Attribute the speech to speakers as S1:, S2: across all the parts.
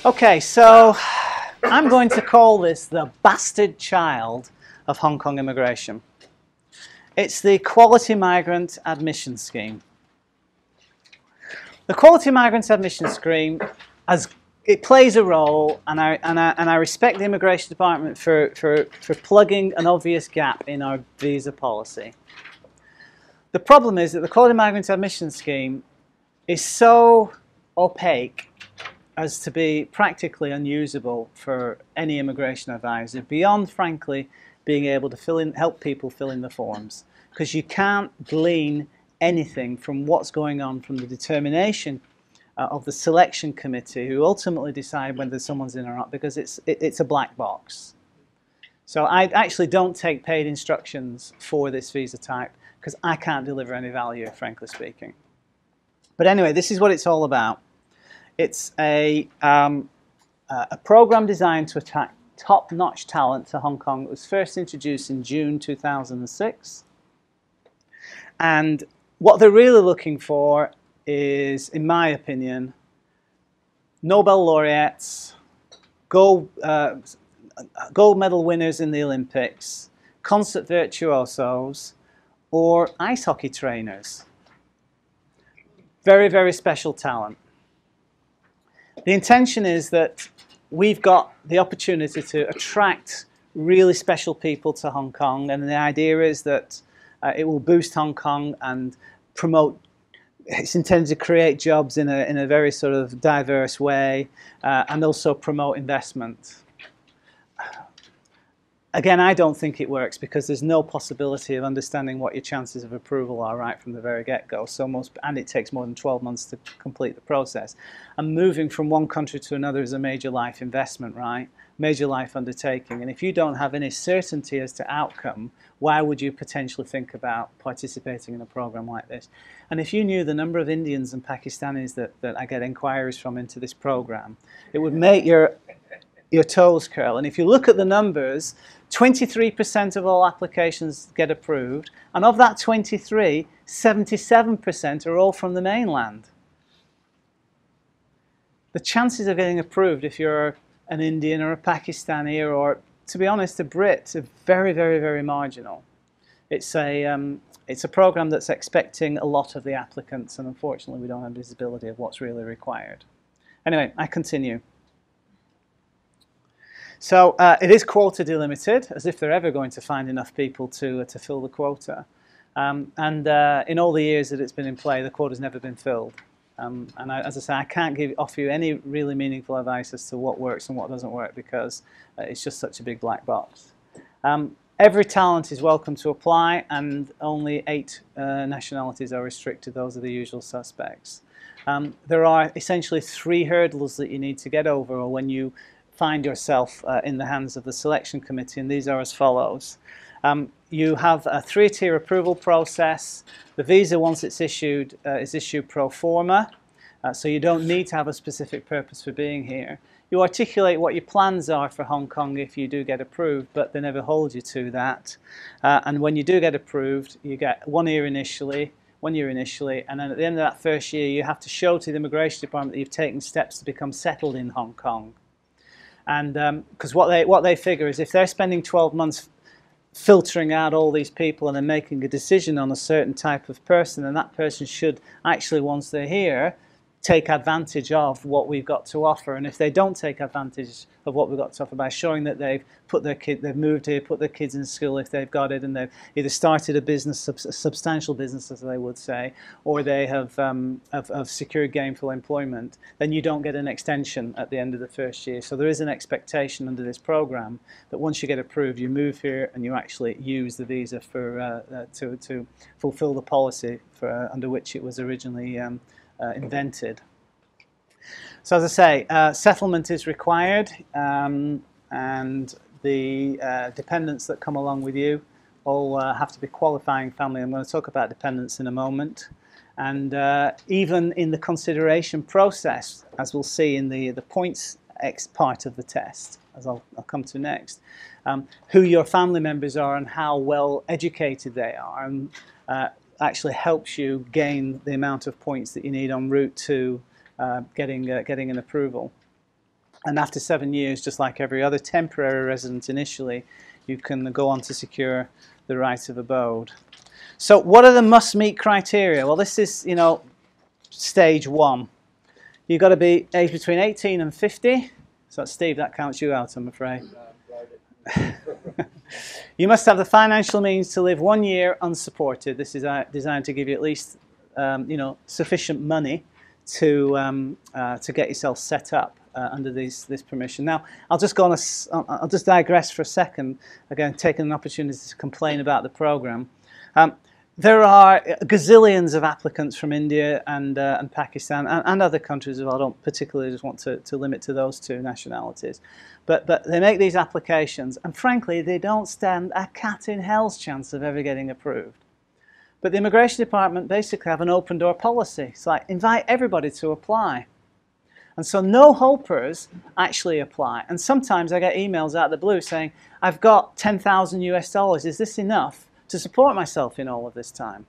S1: Okay, so I'm going to call this the bastard child of Hong Kong immigration. It's the Quality Migrant Admission Scheme. The Quality Migrant Admission Scheme, it plays a role, and I respect the Immigration Department for plugging an obvious gap in our visa policy. The problem is that the Quality Migrant Admission Scheme is so opaque as to be practically unusable for any immigration advisor, beyond, frankly, being able to help people fill in the forms, because you can't glean anything from what's going on from the determination of the selection committee, who ultimately decide whether someone's in or not, because it's a black box. So I actually don't take paid instructions for this visa type, because I can't deliver any value, frankly speaking. But anyway, this is what it's all about. It's a program designed to attract top-notch talent to Hong Kong. It was first introduced in June 2006. And what they're really looking for is, in my opinion, Nobel laureates, gold medal winners in the Olympics, concert virtuosos, or ice hockey trainers. Very, very special talent. The intention is that we've got the opportunity to attract really special people to Hong Kong, and the idea is that it will boost Hong Kong and promote. It's intended to create jobs in a very sort of diverse way, and also promote investment. Again, I don't think it works, because there's no possibility of understanding what your chances of approval are right from the very get-go. And it takes more than 12 months to complete the process. And moving from one country to another is a major life investment, right? Major life undertaking. And if you don't have any certainty as to outcome, why would you potentially think about participating in a program like this? And if you knew the number of Indians and Pakistanis that I get inquiries from into this program, it would make your toes curl. And if you look at the numbers, 23% of all applications get approved, and of that 23, 77% are all from the mainland. The chances of getting approved if you're an Indian or a Pakistani or, to be honest, a Brit, are very, very, very marginal. It's a program that's expecting a lot of the applicants, and unfortunately we don't have visibility of what's really required. Anyway, I continue. So it is quota delimited, as if they're ever going to find enough people to fill the quota. In all the years that it's been in play, the quota's never been filled. As I say, I can't offer you any really meaningful advice as to what works and what doesn't work, because it's just such a big black box. Every talent is welcome to apply, and only 8 nationalities are restricted. Those are the usual suspects. There are essentially 3 hurdles that you need to get over when you find yourself in the hands of the selection committee, and these are as follows. You have a 3-tier approval process. The visa, once it's issued, is issued pro forma, so you don't need to have a specific purpose for being here. You articulate what your plans are for Hong Kong if you do get approved, but they never hold you to that. And when you do get approved, you get 1 year initially, and then at the end of that first year, you have to show to the Immigration Department that you've taken steps to become settled in Hong Kong. And because what they figure is, if they're spending 12 months filtering out all these people and then making a decision on a certain type of person, then that person should actually, once they're here, take advantage of what we've got to offer. And if they don't take advantage of what we've got to offer by showing that they've moved here, put their kids in school if they've got it, and they've either started a business, a substantial business as they would say, or they have secured gainful employment, then you don't get an extension at the end of the first year. So there is an expectation under this program that once you get approved, you move here and you actually use the visa to fulfill the policy under which it was originally invented. So as I say, settlement is required, and the dependents that come along with you all have to be qualifying family. I'm going to talk about dependents in a moment. And even in the consideration process, as we'll see in the points X part of the test, as I'll come to next, who your family members are and how well educated they are, and actually helps you gain the amount of points that you need en route to getting an approval. And after 7 years, just like every other temporary resident initially, you can go on to secure the right of abode. So what are the must-meet criteria? Well, this is, stage 1. You've got to be aged between 18 and 50. So, Steve, that counts you out, I'm afraid. You must have the financial means to live 1 year unsupported. This is designed to give you at least, sufficient money to get yourself set up under this permission. Now, I'll just digress for a second. Again, taking an opportunity to complain about the program. There are gazillions of applicants from India and Pakistan and other countries as well. I don't particularly just want to limit to those two nationalities. But they make these applications, and frankly, they don't stand a cat in hell's chance of ever getting approved. But the Immigration Department basically have an open door policy. It's like, invite everybody to apply. And so no-hopers actually apply. And sometimes I get emails out of the blue saying, I've got 10,000 US dollars. Is this enough to support myself in all of this time?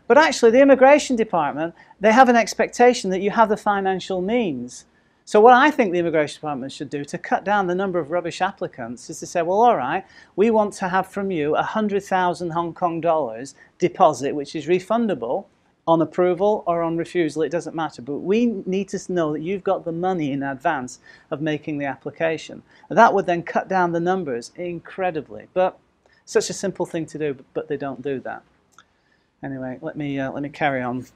S1: But actually, the Immigration Department, they have an expectation that you have the financial means. So what I think the Immigration Department should do to cut down the number of rubbish applicants is to say, well, all right, we want to have from you 100,000 Hong Kong dollars deposit, which is refundable on approval or on refusal, it doesn't matter. But we need to know that you've got the money in advance of making the application. And that would then cut down the numbers incredibly. But such a simple thing to do, but they don't do that. Anyway, let me carry on.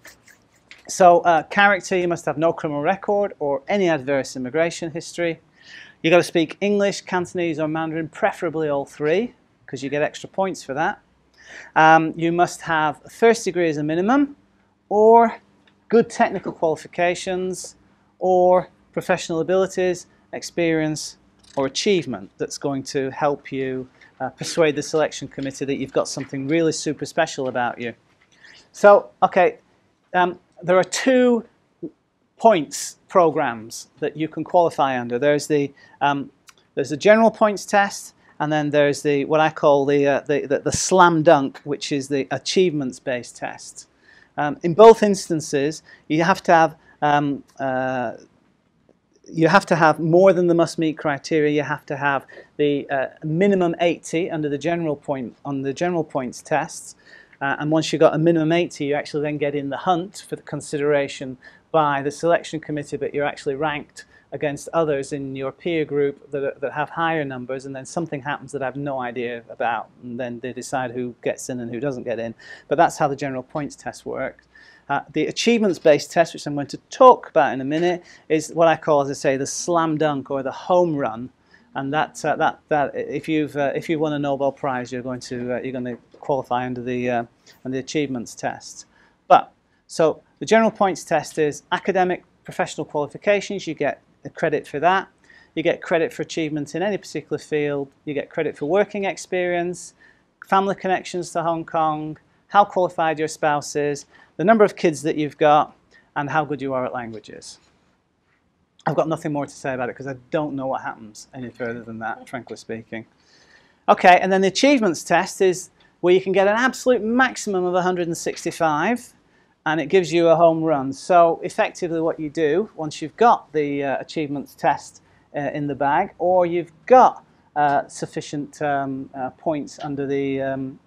S1: So, character, you must have no criminal record or any adverse immigration history. You've got to speak English, Cantonese or Mandarin, preferably all three, because you get extra points for that. You must have a first degree as a minimum, or good technical qualifications, or professional abilities, experience, or achievement that's going to help you persuade the selection committee that you've got something really super special about you. So, okay, there are 2 points programs that you can qualify under. There's the general points test, and then there's what I call the slam dunk, which is the achievements-based test. In both instances, you have to have more than the must-meet criteria. You have to have the minimum 80 under the general points tests. And once you've got a minimum 80, you actually then get in the hunt for the consideration by the selection committee, but you're actually ranked against others in your peer group that have higher numbers, and then something happens that I have no idea about, and then they decide who gets in and who doesn't get in. But that's how the general points test works. The achievements-based test, which I'm going to talk about in a minute, is what I call, as I say, the slam dunk or the home run. And that if you've won a Nobel Prize, you're going to qualify under the achievements test. But so the general points test is academic professional qualifications. You get a credit for that. You get credit for achievements in any particular field. You get credit for working experience, family connections to Hong Kong, how qualified your spouse is, the number of kids that you've got, and how good you are at languages. I've got nothing more to say about it because I don't know what happens any further than that, frankly speaking. Okay, and then the achievements test is where you can get an absolute maximum of 165, and it gives you a home run. So effectively what you do, once you've got the achievements test in the bag, or you've got sufficient points under the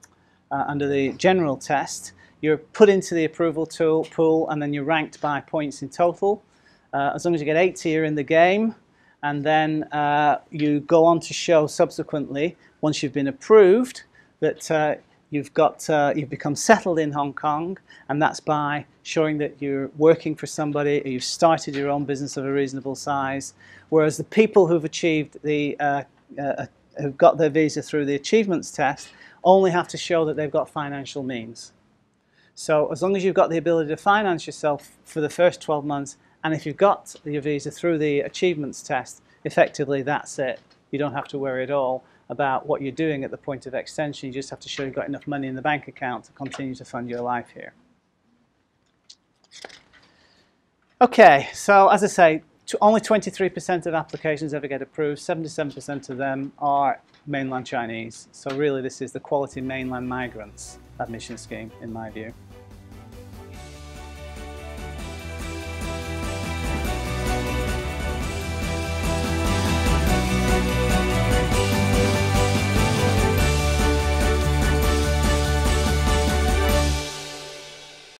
S1: general test, you're put into the approval pool, and then you're ranked by points in total. As long as you get 80, you're in the game, and then you go on to show subsequently, once you've been approved, that you've become settled in Hong Kong, and that's by showing that you're working for somebody, or you've started your own business of a reasonable size. Whereas the people who've achieved who've got their visa through the achievements test only have to show that they've got financial means. So as long as you've got the ability to finance yourself for the first 12 months, and if you've got your visa through the achievements test, effectively that's it. You don't have to worry at all about what you're doing at the point of extension. You just have to show you've got enough money in the bank account to continue to fund your life here. Okay, so as I say, only 23% of applications ever get approved. 77% of them are mainland Chinese. So really this is the quality mainland migrants admission scheme in my view.